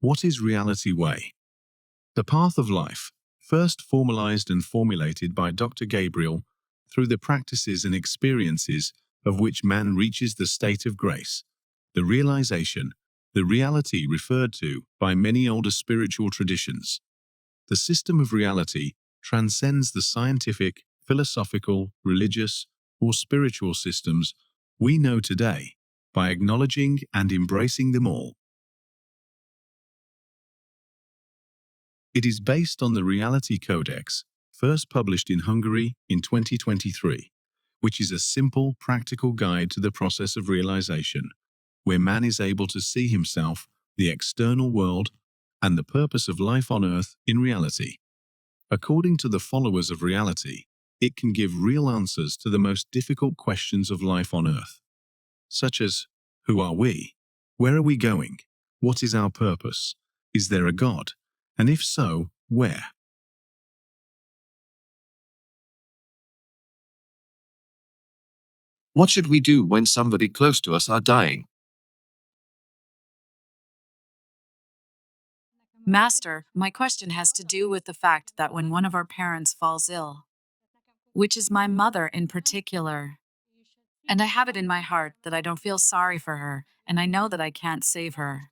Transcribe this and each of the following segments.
What is Reality Way? The path of life, first formalized and formulated by Dr. Gabriel through the practices and experiences of which man reaches the state of grace, the realization, the reality referred to by many older spiritual traditions. The system of reality transcends the scientific, philosophical, religious, or spiritual systems we know today by acknowledging and embracing them all. It is based on the Reality Codex, first published in Hungary in 2023, which is a simple, practical guide to the process of realization, where man is able to see himself, the external world, and the purpose of life on earth in reality. According to the followers of reality, it can give real answers to the most difficult questions of life on earth, such as, who are we? Where are we going? What is our purpose? Is there a God? And if so, where? What should we do when somebody close to us are dying? Master, my question has to do with the fact that when one of our parents falls ill, which is my mother in particular, and I have it in my heart that I don't feel sorry for her, and I know that I can't save her,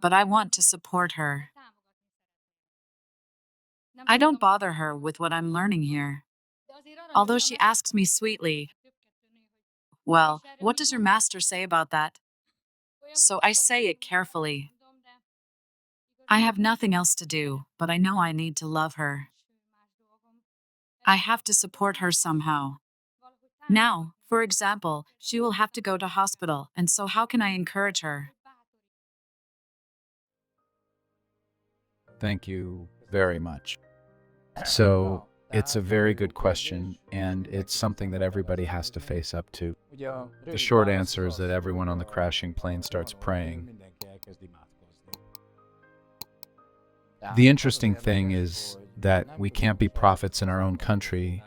but I want to support her. I don't bother her with what I'm learning here. Although she asks me sweetly, well, what does your master say about that? So I say it carefully. I have nothing else to do, but I know I need to love her. I have to support her somehow. Now, for example, she will have to go to hospital, and so how can I encourage her? Thank you very much. So, it's a very good question, and it's something that everybody has to face up to. The short answer is that everyone on the crashing plane starts praying. The interesting thing is that we can't be prophets in our own country.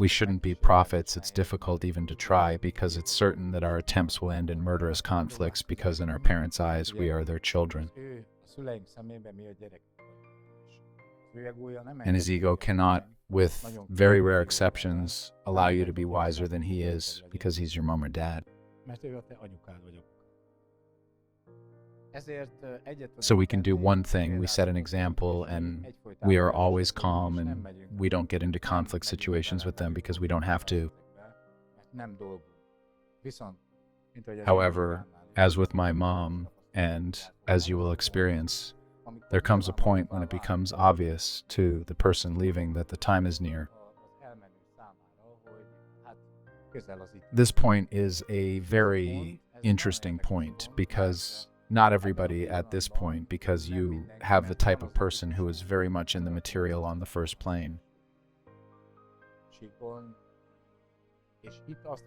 We shouldn't be prophets. It's difficult even to try because it's certain that our attempts will end in murderous conflicts because in our parents' eyes we are their children. And his ego cannot, with very rare exceptions, allow you to be wiser than he is because he's your mom or dad. So we can do one thing, we set an example, and we are always calm, and we don't get into conflict situations with them because we don't have to. However, as with my mom, and as you will experience, there comes a point when it becomes obvious to the person leaving that the time is near. This point is a very interesting point because not everybody at this point, because you have the type of person who is very much in the material on the first plane.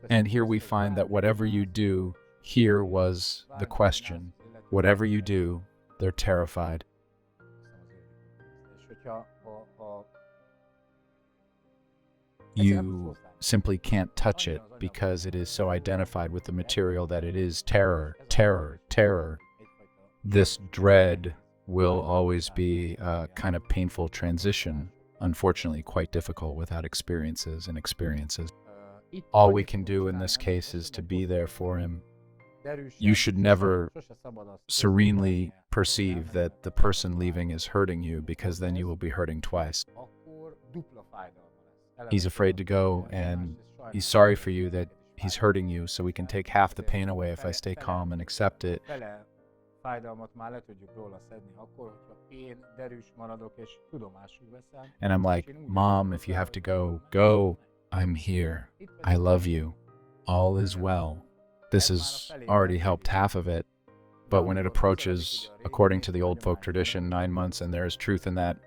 And here we find that whatever you do, here was the question. Whatever you do, they're terrified. You simply can't touch it because it is so identified with the material that it is terror, terror, terror. This dread will always be a kind of painful transition, unfortunately quite difficult without experiences and experiences. All we can do in this case is to be there for him. You should never serenely perceive that the person leaving is hurting you because then you will be hurting twice. He's afraid to go and he's sorry for you that he's hurting you, so we can take half the pain away if I stay calm and accept it. And I'm like, Mom, if you have to go, go. I'm here. I love you. All is well. This has already helped half of it. But when it approaches, according to the old folk tradition, 9 months, and there is truth in that,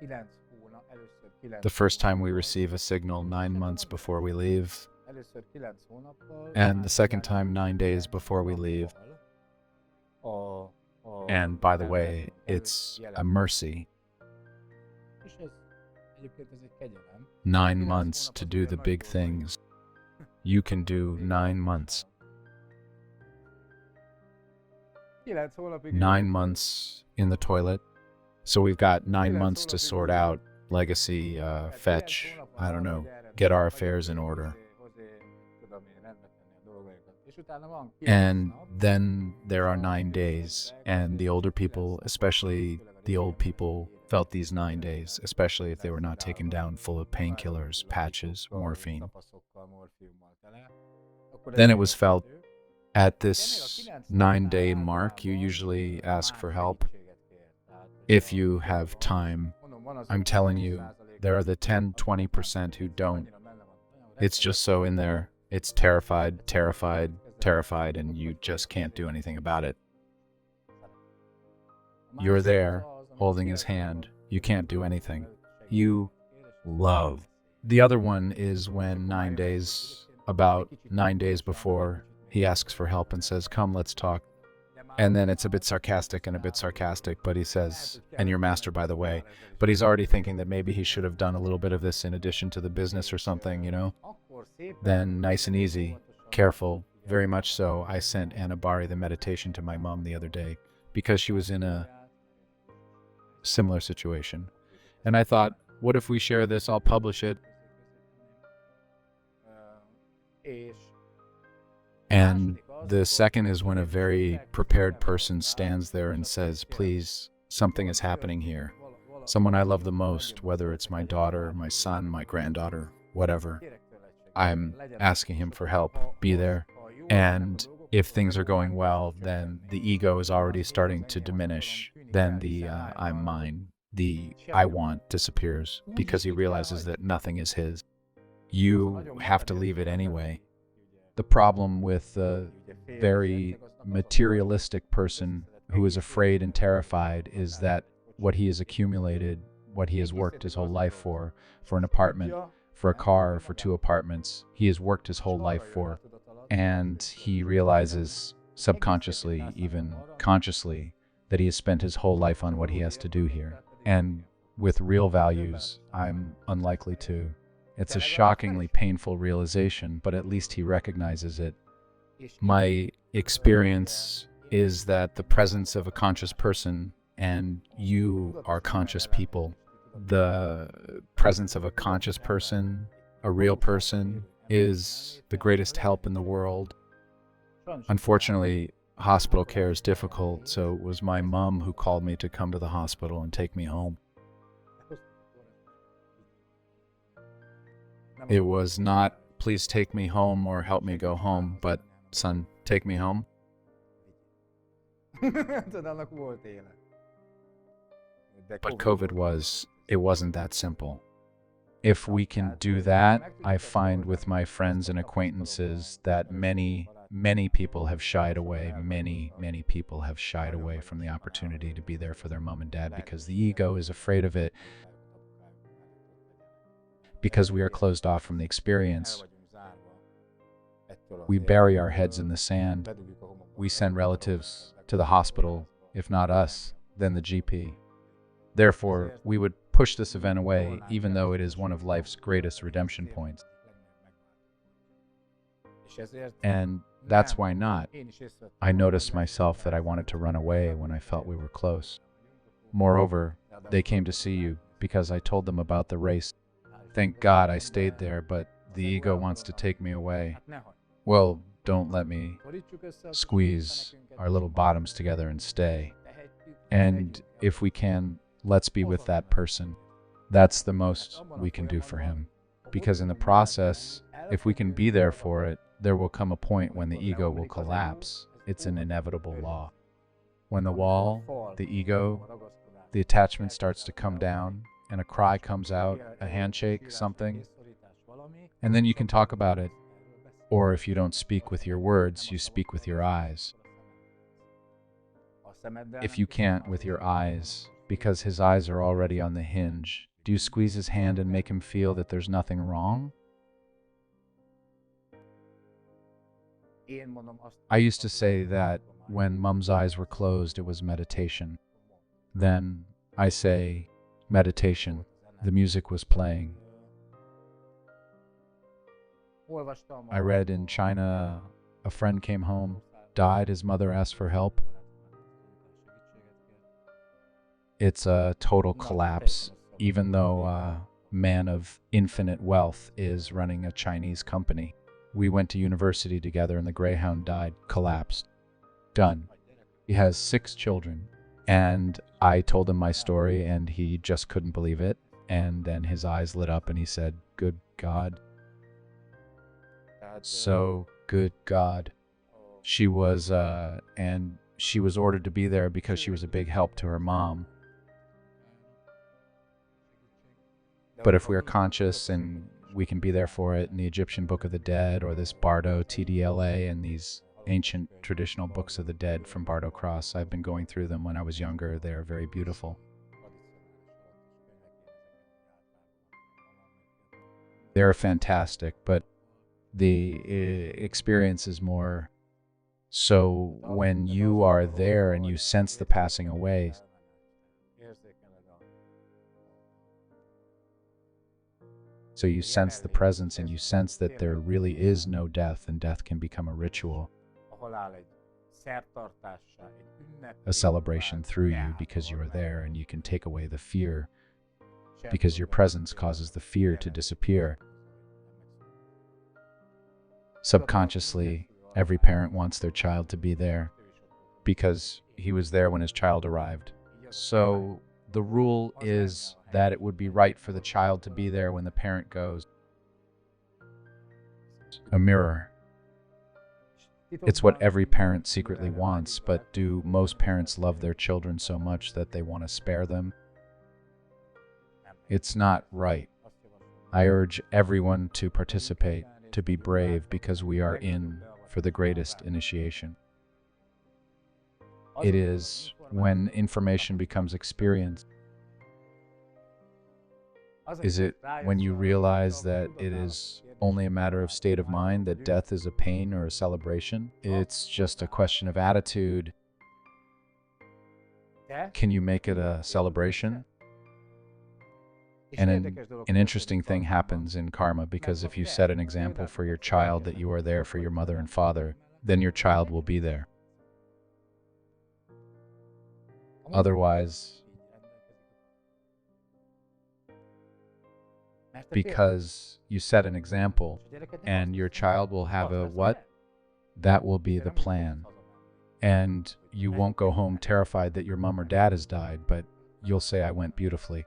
the first time we receive a signal 9 months before we leave, and the second time 9 days before we leave. And by the way, it's a mercy. 9 months to do the big things. You can do 9 months. 9 months in the toilet. So we've got 9 months to sort out legacy, fetch, I don't know, get our affairs in order. And then there are 9 days, and the older people, especially the old people, felt these 9 days, especially if they were not taken down full of painkillers, patches, morphine. Then it was felt at this 9-day mark, you usually ask for help. If you have time, I'm telling you, there are the 10-20% who don't. It's just so in there. It's terrified, and you just can't do anything about it. You're there, holding his hand. You can't do anything. You love. The other one is when about 9 days before, he asks for help and says, "Come, let's talk." And then it's a bit sarcastic, but he says, "And your master, by the way." But he's already thinking that maybe he should have done a little bit of this in addition to the business or something, you know? Then, nice and easy, careful, very much so, I sent Anabari the meditation to my mom the other day because she was in a similar situation. And I thought, what if we share this? I'll publish it. And the second is when a very prepared person stands there and says, "Please, something is happening here. Someone I love the most, whether it's my daughter, my son, my granddaughter, whatever. I'm asking him for help. Be there." And if things are going well, then the ego is already starting to diminish. Then the I'm mine, the I want disappears because he realizes that nothing is his. You have to leave it anyway. The problem with the very materialistic person who is afraid and terrified is that what he has accumulated, what he has worked his whole life for an apartment, for a car, for 2 apartments, he has worked his whole life for, and he realizes subconsciously, even consciously, that he has spent his whole life on what he has to do here. And with real values, I'm unlikely to. It's a shockingly painful realization, but at least he recognizes it. My experience is that the presence of a conscious person, and you are conscious people, the presence of a conscious person, a real person, is the greatest help in the world. Unfortunately, hospital care is difficult, so it was my mom who called me to come to the hospital and take me home. It was not, "Please take me home or help me go home," but, "Son, take me home." But COVID it wasn't that simple. If we can do that, I find with my friends and acquaintances that many people have shied away. Many people have shied away from the opportunity to be there for their mom and dad because the ego is afraid of it. Because we are closed off from the experience, we bury our heads in the sand. We send relatives to the hospital, if not us, then the GP. Therefore, we would push this event away, even though it is one of life's greatest redemption points. And that's why not. I noticed myself that I wanted to run away when I felt we were close. Moreover, they came to see you because I told them about the race. Thank God I stayed there, but the ego wants to take me away. Well, don't let me squeeze our little bottoms together and stay. And if we can, let's be with that person. That's the most we can do for him. Because in the process, if we can be there for it, there will come a point when the ego will collapse. It's an inevitable law. When the wall, the ego, the attachment starts to come down, and a cry comes out, a handshake, something, and then you can talk about it. Or if you don't speak with your words, you speak with your eyes. If you can't with your eyes, because his eyes are already on the hinge, do you squeeze his hand and make him feel that there's nothing wrong? I used to say that when Mum's eyes were closed, it was meditation. Then I say, meditation. The music was playing. I read in China, a friend came home, died, his mother asked for help. It's a total collapse, even though a man of infinite wealth is running a Chinese company. We went to university together and the Greyhound died, collapsed. Done. He has 6 children. And I told him my story and he just couldn't believe it. And then his eyes lit up and he said, "Good God." So, good God. She was ordered to be there because she was a big help to her mom. But if we are conscious and we can be there for it in the Egyptian Book of the Dead or this Bardo TDLA and these ancient traditional books of the dead from Bardo Cross, I've been going through them when I was younger. They are very beautiful. They're fantastic, but the experience is more so when you are there and you sense the passing away. So you sense the presence and you sense that there really is no death and death can become a ritual, a celebration through you because you are there and you can take away the fear because your presence causes the fear to disappear. Subconsciously, every parent wants their child to be there because he was there when his child arrived. So the rule is that it would be right for the child to be there when the parent goes. A mirror. It's what every parent secretly wants, but do most parents love their children so much that they want to spare them? It's not right. I urge everyone to participate, to be brave, because we are in for the greatest initiation. It is when information becomes experience. Is it when you realize that it is only a matter of state of mind, that death is a pain or a celebration? It's just a question of attitude. Can you make it a celebration? And an interesting thing happens in karma, because if you set an example for your child that you are there for your mother and father, then your child will be there. Otherwise, because you set an example and your child will have a what? That will be the plan. And you won't go home terrified that your mom or dad has died, but you'll say, "I went beautifully."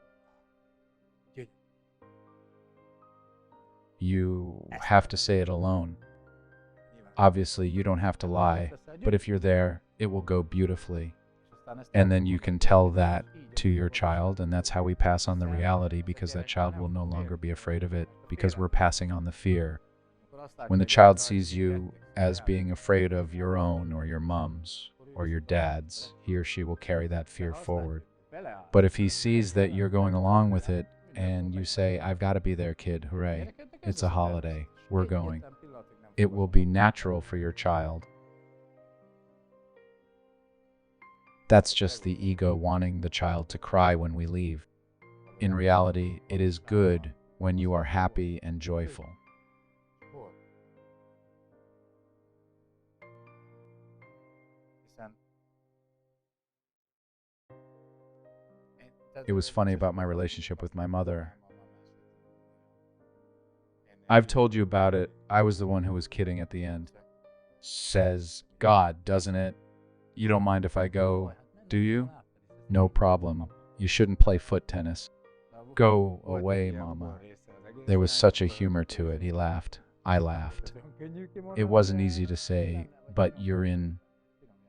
You have to say it alone. Obviously, you don't have to lie, but if you're there, it will go beautifully. And then you can tell that to your child, and that's how we pass on the reality, because that child will no longer be afraid of it, because we're passing on the fear. When the child sees you as being afraid of your own or your mom's or your dad's, he or she will carry that fear forward. But if he sees that you're going along with it and you say, "I've got to be there, kid, hooray, it's a holiday, we're going," it will be natural for your child. That's just the ego wanting the child to cry when we leave. In reality, it is good when you are happy and joyful. It was funny about my relationship with my mother. I've told you about it. I was the one who was kidding at the end. Says God, doesn't it? "You don't mind if I go, do you?" "No problem. You shouldn't play foot tennis." "Go away, Mama." There was such a humor to it. He laughed. I laughed. It wasn't easy to say, but you're in.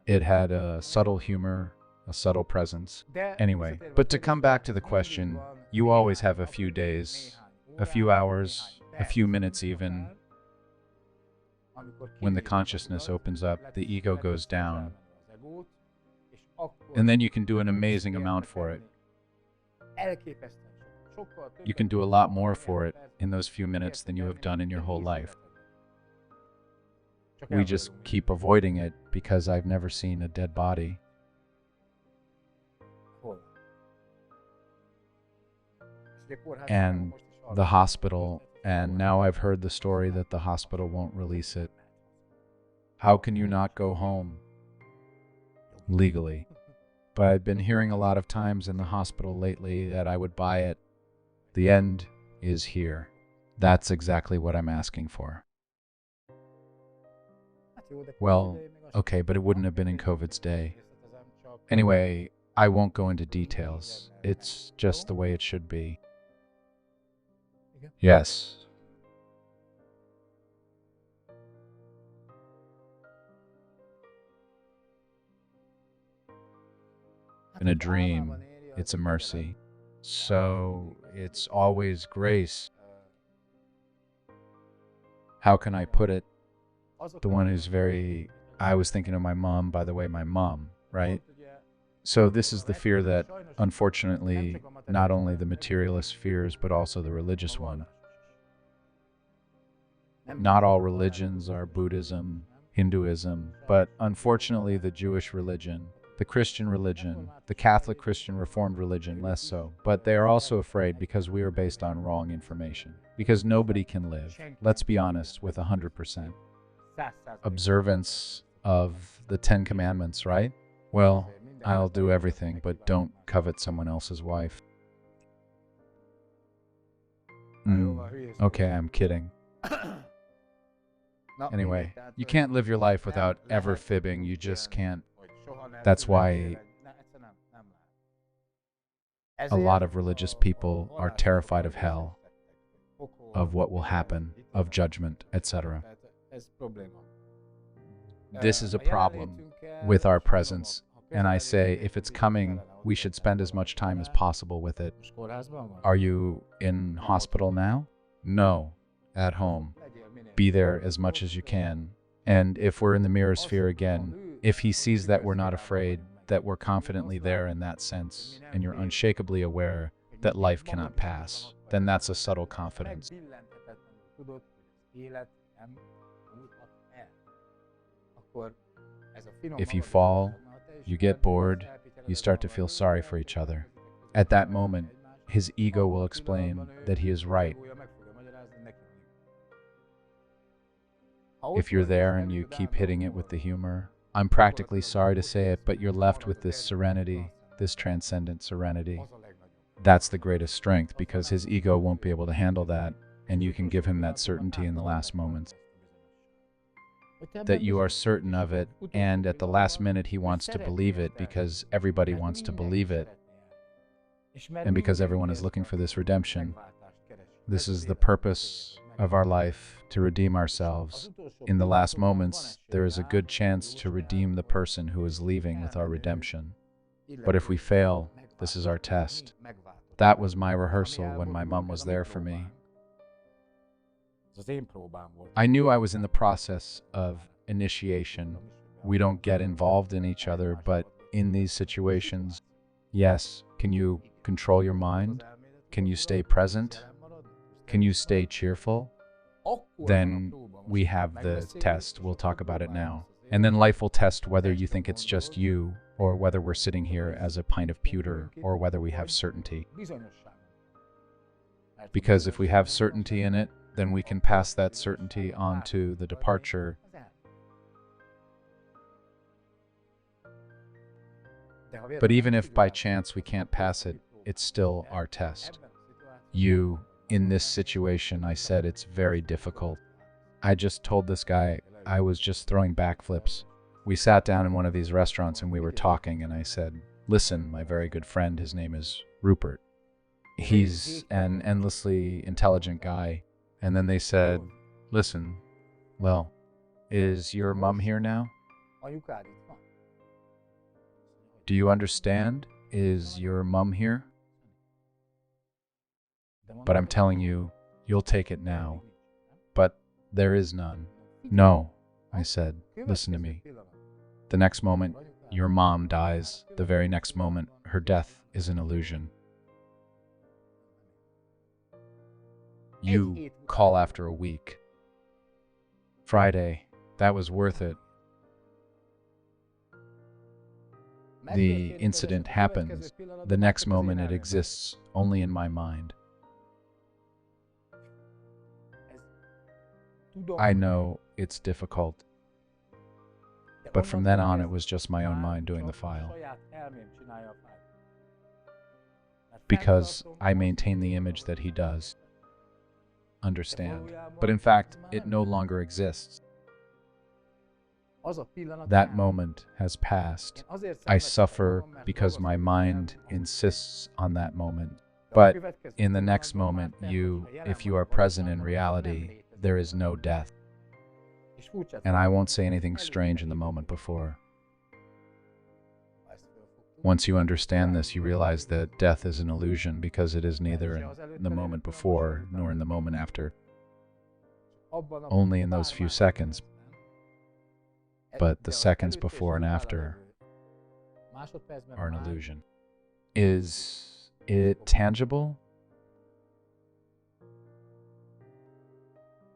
It had a subtle humor, a subtle presence. Anyway, but to come back to the question, you always have a few days, a few hours, a few minutes even. When the consciousness opens up, the ego goes down. And then you can do an amazing amount for it. You can do a lot more for it in those few minutes than you have done in your whole life. We just keep avoiding it because I've never seen a dead body. And the hospital, and now I've heard the story that the hospital won't release it. How can you not go home? Legally. but I've been hearing a lot of times in the hospital lately that I would buy it. The end is here. That's exactly what I'm asking for. Well, okay, but it wouldn't have been in COVID's day. Anyway, I won't go into details. It's just the way it should be. Yes. In a dream, it's a mercy. So it's always grace. How can I put it? The one who's I was thinking of my mom, by the way, my mom, right? So this is the fear that, unfortunately, not only the materialist fears, but also the religious one. Not all religions are Buddhism, Hinduism, but unfortunately the Jewish religion, the Christian religion, the Catholic Christian Reformed religion, less so. But they are also afraid because we are based on wrong information. Because nobody can live, let's be honest, with 100% observance of the 10 Commandments, right? Well, I'll do everything, but don't covet someone else's wife. Okay, I'm kidding. Anyway, you can't live your life without ever fibbing. You just can't. That's why a lot of religious people are terrified of hell, of what will happen, of judgment, etc. This is a problem with our presence, and I say if it's coming, we should spend as much time as possible with it. Are you in hospital now? No, at home. Be there as much as you can. And if we're in the mirror sphere again, if he sees that we're not afraid, that we're confidently there in that sense, and you're unshakably aware that life cannot pass, then that's a subtle confidence. If you fall, you get bored, you start to feel sorry for each other. At that moment, his ego will explain that he is right. If you're there and you keep hitting it with the humor, I'm practically sorry to say it, but you're left with this serenity, this transcendent serenity. That's the greatest strength because his ego won't be able to handle that, and you can give him that certainty in the last moments. That you are certain of it, and at the last minute he wants to believe it because everybody wants to believe it, and because everyone is looking for this redemption. This is the purpose of our life, to redeem ourselves. In the last moments, there is a good chance to redeem the person who is leaving with our redemption. But if we fail, this is our test. That was my rehearsal when my mom was there for me. I knew I was in the process of initiation. We don't get involved in each other, but in these situations, yes, can you control your mind? Can you stay present? Can you stay cheerful? Then we have the test. We'll talk about it now. And then life will test whether you think it's just you, or whether we're sitting here as a pint of pewter, or whether we have certainty. Because if we have certainty in it, then we can pass that certainty on to the departure. But even if by chance we can't pass it, it's still our test. In this situation, I said it's very difficult. I just told this guy I was just throwing backflips. We sat down in one of these restaurants and we were talking, and I said, listen, my very good friend, his name is Rupert. He's an endlessly intelligent guy. And then they said, listen, well, is your mom here now? Do you understand? Is your mom here? But I'm telling you, you'll take it now. But there is none. No, I said, listen to me. The next moment, your mom dies. The very next moment, her death is an illusion. You call after a week. Friday, that was worth it. The incident happens. The next moment, it exists only in my mind. I know it's difficult. But from then on, it was just my own mind doing the file. Because I maintain the image that he does understand. But in fact, it no longer exists. That moment has passed. I suffer because my mind insists on that moment. But in the next moment, if you are present in reality, there is no death. And I won't say anything strange in the moment before. Once you understand this, you realize that death is an illusion because it is neither in the moment before nor in the moment after. Only in those few seconds. But the seconds before and after are an illusion. Is it tangible?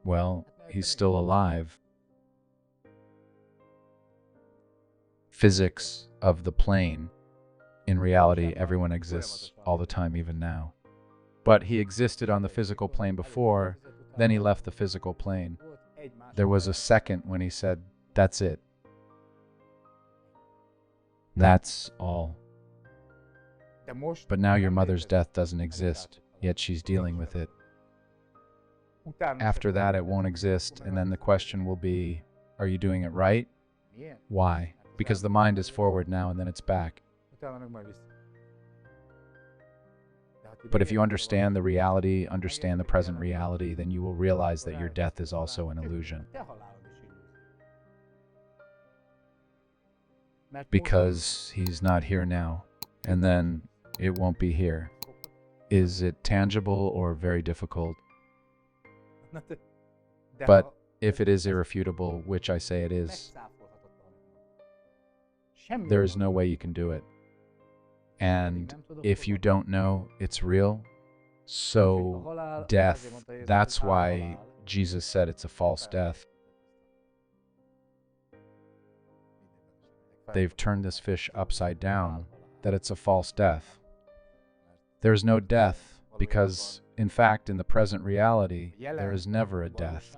Well, he's still alive. Physics of the plane. In reality, everyone exists all the time, even now. But he existed on the physical plane before, then he left the physical plane. There was a second when he said, "That's it. That's all." But now your mother's death doesn't exist, yet she's dealing with it. After that, it won't exist, and then the question will be, are you doing it right? Why? Because the mind is forward now, and then it's back. But if you understand the reality, understand the present reality, then you will realize that your death is also an illusion. Because he's not here now, and then it won't be here. Is it tangible or very difficult? But if it is irrefutable, which I say it is, there is no way you can do it. And if you don't know it's real, so death, that's why Jesus said it's a false death. They've turned this fish upside down, that it's a false death. There's no death because, in fact, in the present reality, there is never a death.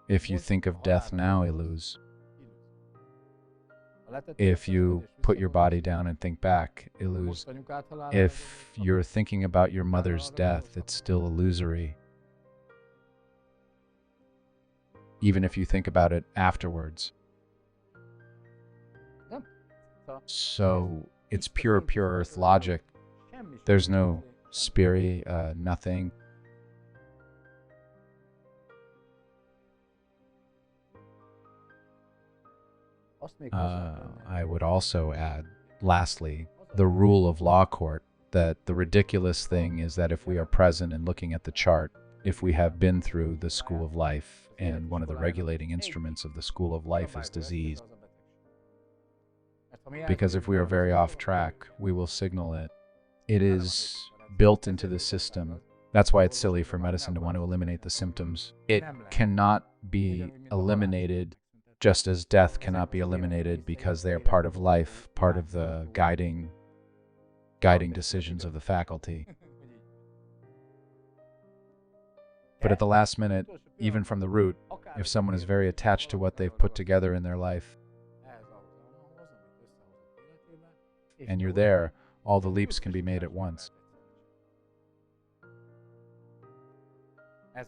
If you think of death now, Iluz, if you put your body down and think back, Iluz, if you're thinking about your mother's death, it's still illusory. Even if you think about it afterwards. So it's pure earth logic. There's no spirit, nothing. I would also add, lastly, the rule of law court, that the ridiculous thing is that if we are present and looking at the chart, if we have been through the school of life, and one of the regulating instruments of the school of life is disease, because if we are very off track, we will signal it. It is built into the system. That's why it's silly for medicine to want to eliminate the symptoms. It cannot be eliminated, just as death cannot be eliminated, because they are part of life, part of the guiding decisions of the faculty. But at the last minute, even from the root, if someone is very attached to what they've put together in their life, and you're there, all the leaps can be made at once.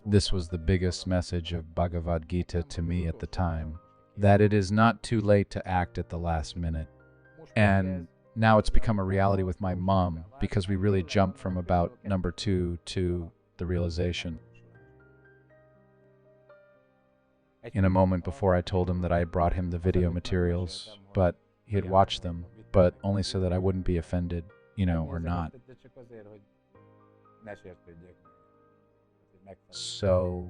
This was the biggest message of Bhagavad Gita to me at the time, that it is not too late to act at the last minute. And now it's become a reality with my mom, because we really jumped from about number 2 to the realization. In a moment before, I told him that I had brought him the video materials, but he had watched them, but only so that I wouldn't be offended, or not. So,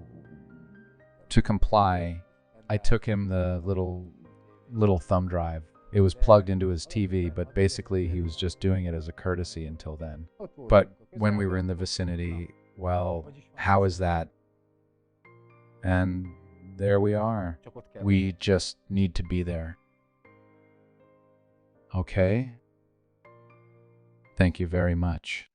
to comply, I took him the little thumb drive. It was plugged into his TV, but basically he was just doing it as a courtesy until then. But when we were in the vicinity, well, how is that? And there we are. We just need to be there. Okay? Thank you very much.